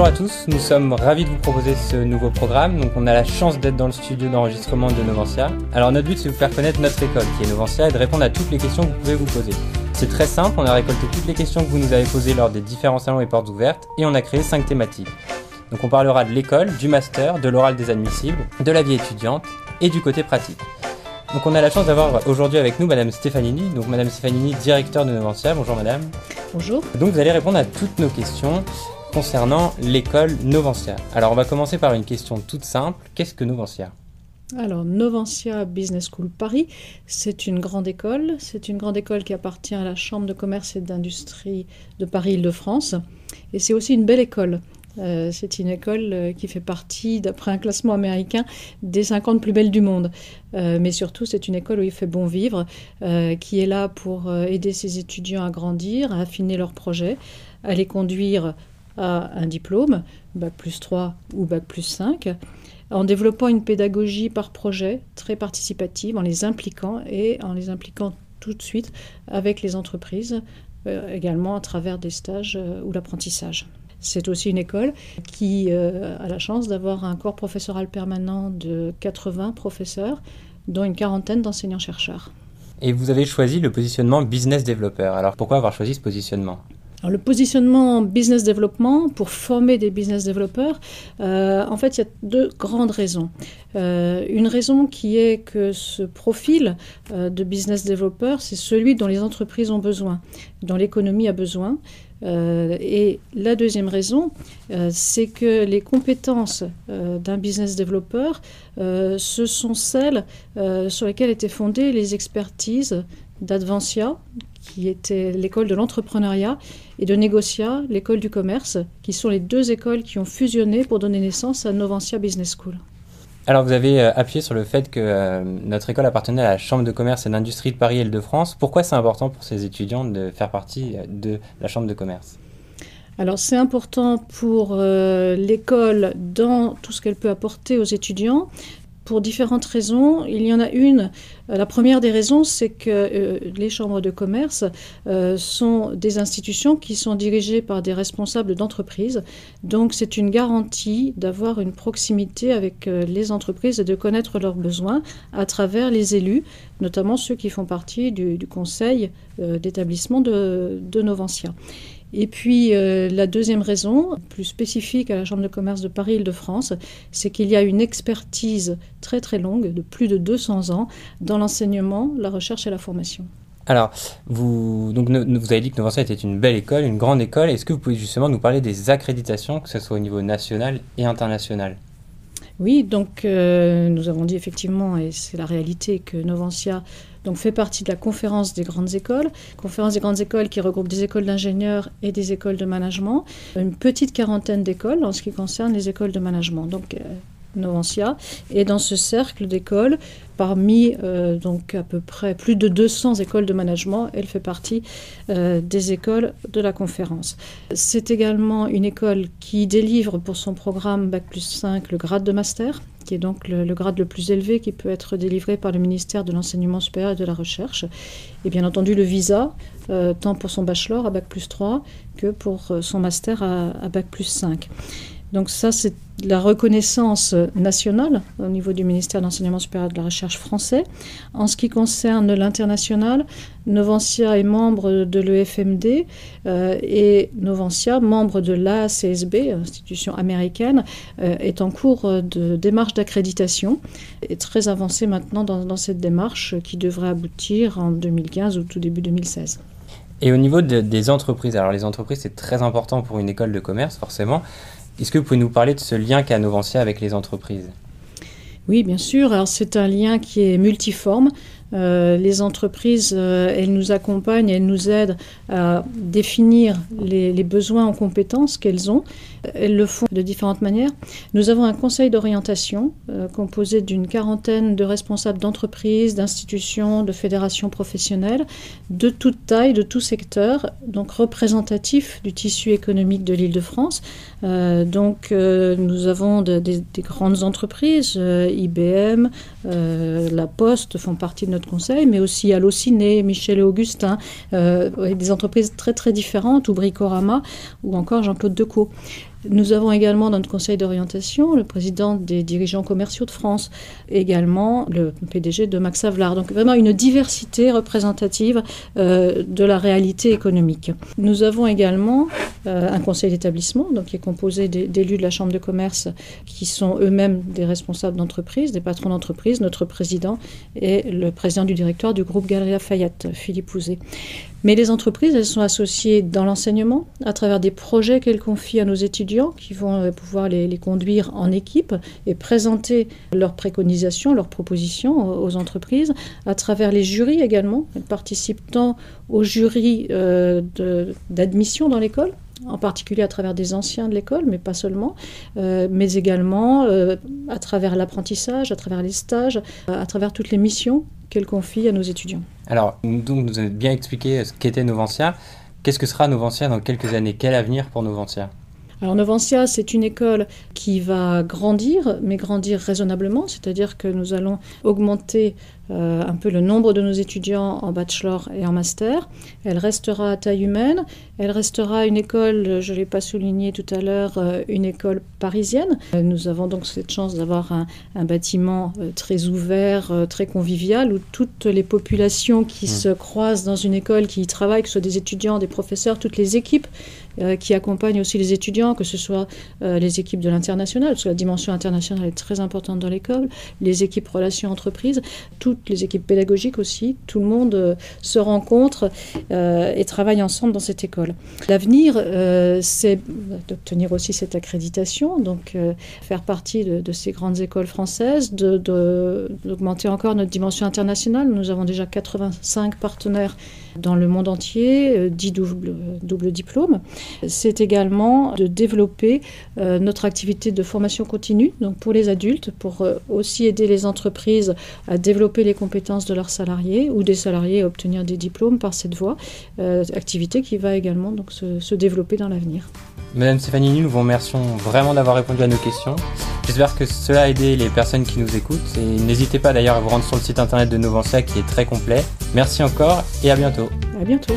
Bonjour à tous, nous sommes ravis de vous proposer ce nouveau programme. Donc on a la chance d'être dans le studio d'enregistrement de Novantia. Alors notre but c'est de vous faire connaître notre école qui est Novantia et de répondre à toutes les questions que vous pouvez vous poser. C'est très simple, on a récolté toutes les questions que vous nous avez posées lors des différents salons et portes ouvertes et on a créé 5 thématiques. Donc on parlera de l'école, du master, de l'oral des admissibles, de la vie étudiante et du côté pratique. Donc on a la chance d'avoir aujourd'hui avec nous Madame Stefanini, donc Madame Stefanini, directeur de Novantia. Bonjour Madame. Bonjour. Donc vous allez répondre à toutes nos questions concernant l'école Novantia. Alors on va commencer par une question toute simple. Qu'est-ce que Novantia ? Alors Novantia Business School Paris, c'est une grande école. C'est une grande école qui appartient à la Chambre de commerce et d'industrie de Paris-Île-de-France. Et c'est aussi une belle école. C'est une école qui fait partie, d'après un classement américain, des 50 plus belles du monde. Mais surtout, c'est une école où il fait bon vivre, qui est là pour aider ses étudiants à grandir, à affiner leurs projets, à les conduire à un diplôme, Bac plus 3 ou Bac plus 5, en développant une pédagogie par projet très participative, en les impliquant tout de suite avec les entreprises, également à travers des stages ou l'apprentissage. C'est aussi une école qui a la chance d'avoir un corps professoral permanent de 80 professeurs, dont une quarantaine d'enseignants-chercheurs. Et vous avez choisi le positionnement business developer. Alors pourquoi avoir choisi ce positionnement ? Alors, le positionnement business development pour former des business développeurs, en fait, il y a 2 grandes raisons. Une raison qui est que ce profil de business developer, c'est celui dont les entreprises ont besoin, dont l'économie a besoin. Et la deuxième raison, c'est que les compétences d'un business developer, ce sont celles sur lesquelles étaient fondées les expertises d'Advantia, qui était l'école de l'entrepreneuriat, et de Negotia, l'école du commerce, qui sont les 2 écoles qui ont fusionné pour donner naissance à Novantia Business School. Alors vous avez appuyé sur le fait que notre école appartenait à la Chambre de commerce et d'industrie de Paris et Île-de-France. Pourquoi c'est important pour ces étudiants de faire partie de la Chambre de commerce ? Alors c'est important pour l'école dans tout ce qu'elle peut apporter aux étudiants. Pour différentes raisons. Il y en a une. La première des raisons, c'est que les chambres de commerce sont des institutions qui sont dirigées par des responsables d'entreprise. Donc c'est une garantie d'avoir une proximité avec les entreprises et de connaître leurs besoins à travers les élus, notamment ceux qui font partie du conseil d'établissement de Novantia. Et puis la deuxième raison, plus spécifique à la Chambre de commerce de Paris-Île-de-France, c'est qu'il y a une expertise très très longue, de plus de 200 ans, dans l'enseignement, la recherche et la formation. Alors, vous avez dit que Novantia était une belle école, une grande école. Est-ce que vous pouvez justement nous parler des accréditations, que ce soit au niveau national et international ? Oui, donc nous avons dit effectivement, et c'est la réalité, que Novantia fait partie de la conférence des grandes écoles. Conférence des grandes écoles qui regroupe des écoles d'ingénieurs et des écoles de management. Une petite quarantaine d'écoles en ce qui concerne les écoles de management. Donc Novantia est dans ce cercle d'écoles. Parmi à peu près plus de 200 écoles de management, elle fait partie des écoles de la conférence. C'est également une école qui délivre pour son programme Bac plus 5 le grade de master, qui est donc le grade le plus élevé qui peut être délivré par le ministère de l'Enseignement supérieur et de la Recherche. Et bien entendu le visa, tant pour son bachelor à Bac plus 3 que pour son master à Bac plus 5. Donc ça, c'est la reconnaissance nationale au niveau du ministère de l'Enseignement supérieur et de la Recherche français. En ce qui concerne l'international, Novantia est membre de l'EFMD et Novantia, membre de l'ACSB, institution américaine, est en cours de démarche d'accréditation et très avancée maintenant dans cette démarche qui devrait aboutir en 2015 ou tout début 2016. Et au niveau des entreprises, alors les entreprises c'est très important pour une école de commerce forcément. Est-ce que vous pouvez nous parler de ce lien qu'a Novantia avec les entreprises ? Oui, bien sûr. Alors, c'est un lien qui est multiforme. Les entreprises, elles nous accompagnent, elles nous aident à définir les besoins en compétences qu'elles ont. Elles le font de différentes manières. Nous avons un conseil d'orientation composé d'une quarantaine de responsables d'entreprises, d'institutions, de fédérations professionnelles, de toute taille, de tout secteur, donc représentatifs du tissu économique de l'Île-de-France. Nous avons des grandes entreprises, IBM, La Poste font partie de notre conseil, mais aussi Allociné, Michel et Augustin, des entreprises très très différentes, ou Bricorama, ou encore Jean-Claude Decaux. Nous avons également dans notre conseil d'orientation le président des dirigeants commerciaux de France, également le PDG de Max Havelaar. Donc vraiment une diversité représentative de la réalité économique. Nous avons également un conseil d'établissement donc, qui est composé d'élus de la Chambre de commerce qui sont eux-mêmes des responsables d'entreprise, des patrons d'entreprise. Notre président est le président du directoire du groupe Galeries Lafayette, Philippe Houzé. Mais les entreprises, elles sont associées dans l'enseignement, à travers des projets qu'elles confient à nos étudiants, qui vont pouvoir les conduire en équipe et présenter leurs préconisations, leurs propositions aux entreprises, à travers les jurys également. Elles participent tant aux jurys d'admission dans l'école, en particulier à travers des anciens de l'école, mais pas seulement, mais également à travers l'apprentissage, à travers les stages, à travers toutes les missions qu'elle confie à nos étudiants. Alors, donc, vous avez bien expliqué ce qu'était Novantia. Qu'est-ce que sera Novantia dans quelques années? Quel avenir pour Novantia? Alors Novantia, c'est une école qui va grandir, mais grandir raisonnablement, c'est-à-dire que nous allons augmenter un peu le nombre de nos étudiants en bachelor et en master. Elle restera à taille humaine, elle restera une école, je ne l'ai pas souligné tout à l'heure, une école parisienne. Nous avons donc cette chance d'avoir un bâtiment très ouvert, très convivial, où toutes les populations qui se croisent dans une école, qui y travaillent, que ce soit des étudiants, des professeurs, toutes les équipes qui accompagnent aussi les étudiants, que ce soit les équipes de l'international, parce que la dimension internationale est très importante dans l'école, les équipes relations entreprises, toutes les équipes pédagogiques aussi, tout le monde se rencontre et travaille ensemble dans cette école. L'avenir, c'est d'obtenir aussi cette accréditation, donc faire partie de ces grandes écoles françaises, d'augmenter encore notre dimension internationale. Nous avons déjà 85 partenaires dans le monde entier, 10 doubles diplômes. C'est également de développer notre activité de formation continue, donc pour les adultes, pour aussi aider les entreprises à développer les compétences de leurs salariés ou des salariés à obtenir des diplômes par cette voie, activité qui va également donc, se développer dans l'avenir. Madame Stefanini, nous vous remercions vraiment d'avoir répondu à nos questions. J'espère que cela a aidé les personnes qui nous écoutent et n'hésitez pas d'ailleurs à vous rendre sur le site internet de Novantia qui est très complet. Merci encore et à bientôt. À bientôt.